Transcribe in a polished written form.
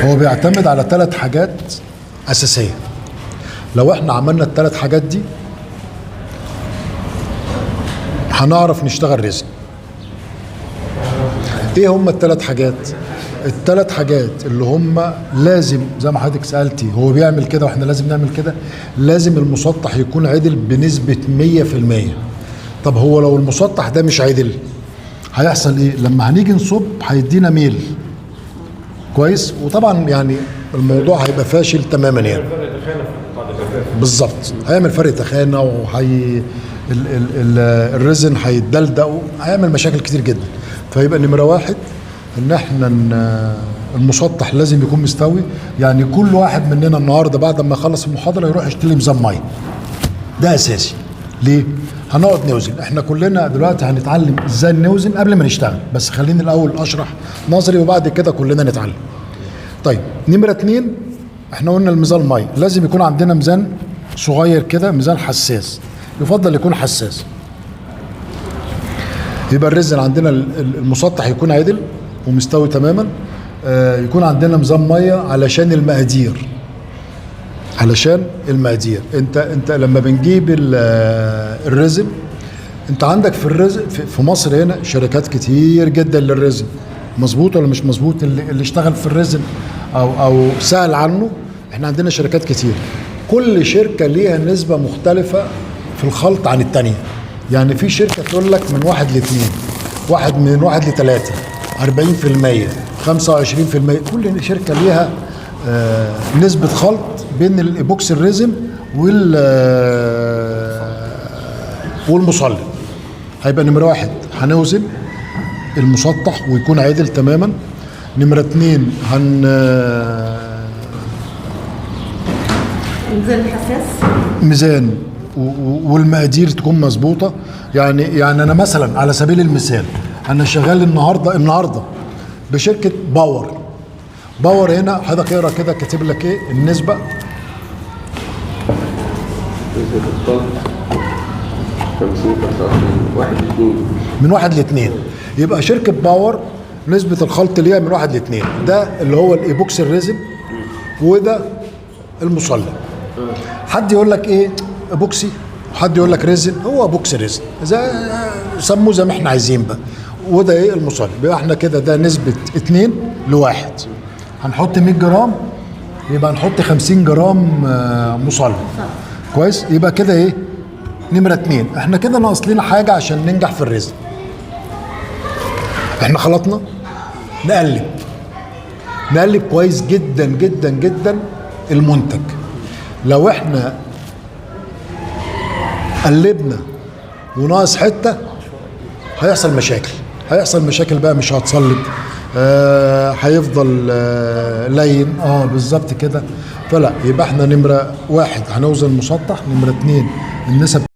هو بيعتمد على 3 حاجات اساسيه. لو احنا عملنا ال3 حاجات دي هنعرف نشتغل رزق. ايه هم ال3 حاجات؟ ال3 حاجات اللي هم لازم زي ما حضرتك سالتي هو بيعمل كده واحنا لازم نعمل كده. لازم المسطح يكون عدل بنسبه 100%. طب هو لو المسطح ده مش عدل هيحصل ايه؟ لما هنيجي نصب هيدينا ميل كويس، وطبعا يعني الموضوع هيبقى فاشل تماما يعني. بالظبط، هيعمل فرق تخانه وهي الريزن هيتدلدق وهيعمل مشاكل كتير جدا. فيبقى نمره 1 ان احنا المسطح لازم يكون مستوي. يعني كل واحد مننا النهارده بعد ما يخلص المحاضره يروح يشتري ميزان ميه. ده اساسي. ليه؟ هنقعد نوزن. احنا كلنا دلوقتي هنتعلم ازاي نوزن قبل ما نشتغل، بس خليني الاول اشرح نظري وبعد كده كلنا نتعلم. طيب نمره 2 احنا قلنا الميزان ميه لازم يكون عندنا ميزان صغير كده، ميزان حساس، يفضل يكون حساس. يبقى الرزن عندنا المسطح يكون عدل ومستوي تماما. يكون عندنا ميزان ميه علشان المقادير. انت لما بنجيب الرزن، انت عندك في الرزن في مصر هنا شركات كتير جدا للرزن. مظبوط ولا مش مظبوط؟ اللي اشتغل في الرزن او سأل عنه، احنا عندنا شركات كتير. كل شركه ليها نسبه مختلفه في الخلط عن الثانيه. يعني في شركه تقول لك من 1 ل2، من 1 ل3، 40%، 25%. كل شركه ليها نسبه خلط بين الايبوكسي الريزن والمصلب. هيبقى نمره 1 هنوزن المسطح ويكون عادل تماما. نمره 2 ميزان حساس، ميزان والمقادير تكون مظبوطه. يعني انا مثلا على سبيل المثال انا شغال النهارده بشركه باور هنا. حضرتك اقرا كده كاتب لك ايه النسبه. من 1 ل2. يبقى شركه باور نسبه الخلط ليها من 1 ل2. ده اللي هو الايبوكسي الريزن وده المصلب. حد يقول لك ايه ايبوكسي وحد يقول لك ريزن. هو ايبوكسي ريزن سموه زي ما احنا عايزين بقى. وده ايه المصلب. يبقى احنا كده ده نسبه 2 ل1. هنحط 100 جرام يبقى هنحط 50 جرام مصلب. كويس. يبقى كده ايه نمره 2. احنا كده ناقص لنا حاجه عشان ننجح في الرزن. احنا خلطنا، نقلب كويس جدا جدا جدا المنتج. لو احنا قلبنا وناقص حته هيحصل مشاكل بقى. مش هتصلب، هيفضل لين. بالظبط كده. فلا، يبقى احنا نمره 1 هنوزن المسطح. نمره 2 النسب